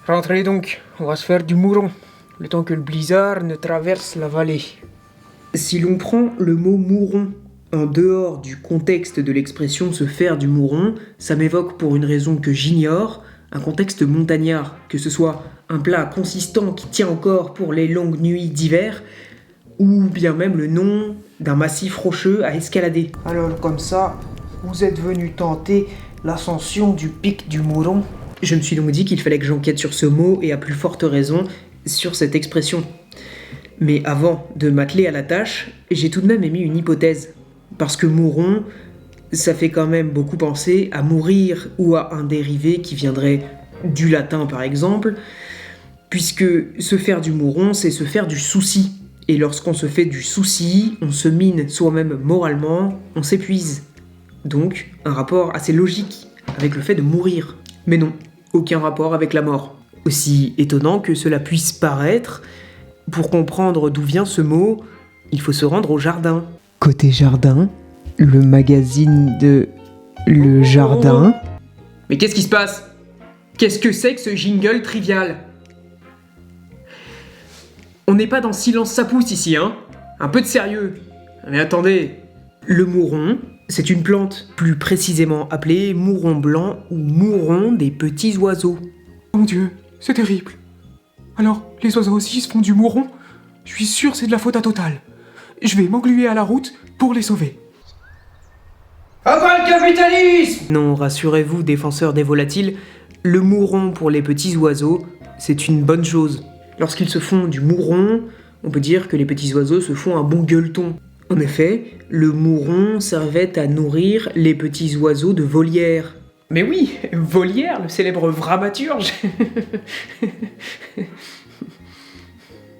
Rentrez donc, on va se faire du mouron, le temps que le blizzard ne traverse la vallée. Si l'on prend le mot mouron en dehors du contexte de l'expression se faire du mouron, ça m'évoque pour une raison que j'ignore, un contexte montagnard, que ce soit un plat consistant qui tient encore pour les longues nuits d'hiver, ou bien même le nom d'un massif rocheux à escalader. Alors comme ça, vous êtes venu tenter l'ascension du pic du Mouron. Je me suis donc dit qu'il fallait que j'enquête sur ce mot et à plus forte raison sur cette expression. Mais avant de m'atteler à la tâche, j'ai tout de même émis une hypothèse. Parce que Mouron, ça fait quand même beaucoup penser à mourir ou à un dérivé qui viendrait du latin par exemple, puisque se faire du Mouron, c'est se faire du souci. Et lorsqu'on se fait du souci, on se mine soi-même moralement, on s'épuise. Donc, un rapport assez logique avec le fait de mourir. Mais non, aucun rapport avec la mort. Aussi étonnant que cela puisse paraître, pour comprendre d'où vient ce mot, il faut se rendre au jardin. Côté jardin, le magazine de Le Jardin. Mais qu'est-ce qui se passe ? Qu'est-ce que c'est que ce jingle trivial ? On n'est pas dans Silence ça pousse ici, hein ? Un peu de sérieux. Mais attendez, le mouron, c'est une plante, plus précisément appelée mouron blanc ou mouron des petits oiseaux. Mon Dieu, c'est terrible. Alors, les oiseaux aussi se font du mouron ? Je suis sûr c'est de la faute à Total. Je vais m'engluer à la route pour les sauver. À bas le capitalisme ! Non, rassurez-vous, défenseurs des volatiles, le mouron pour les petits oiseaux, c'est une bonne chose. Lorsqu'ils se font du mouron, on peut dire que les petits oiseaux se font un bon gueuleton. En effet, le mouron servait à nourrir les petits oiseaux de volière. Mais oui, Volière, le célèbre dramaturge. Eh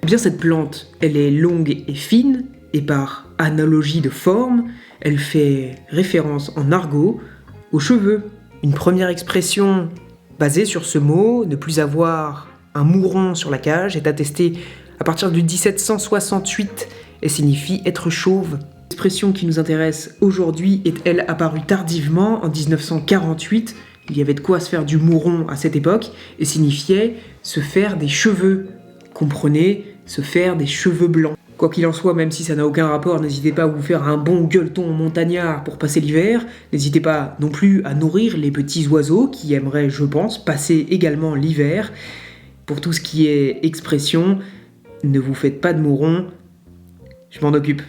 bien cette plante, elle est longue et fine, et par analogie de forme, elle fait référence en argot aux cheveux. Une première expression basée sur ce mot, ne plus avoir un mouron sur la cage, est attestée à partir de 1768 et signifie être chauve. L'expression qui nous intéresse aujourd'hui est elle apparue tardivement en 1948. Il y avait de quoi se faire du mouron à cette époque et signifiait se faire des cheveux. Comprenez, se faire des cheveux blancs. Quoi qu'il en soit, même si ça n'a aucun rapport, n'hésitez pas à vous faire un bon gueuleton montagnard pour passer l'hiver. N'hésitez pas non plus à nourrir les petits oiseaux qui aimeraient, je pense, passer également l'hiver. Pour tout ce qui est expression, ne vous faites pas de mouron, je m'en occupe.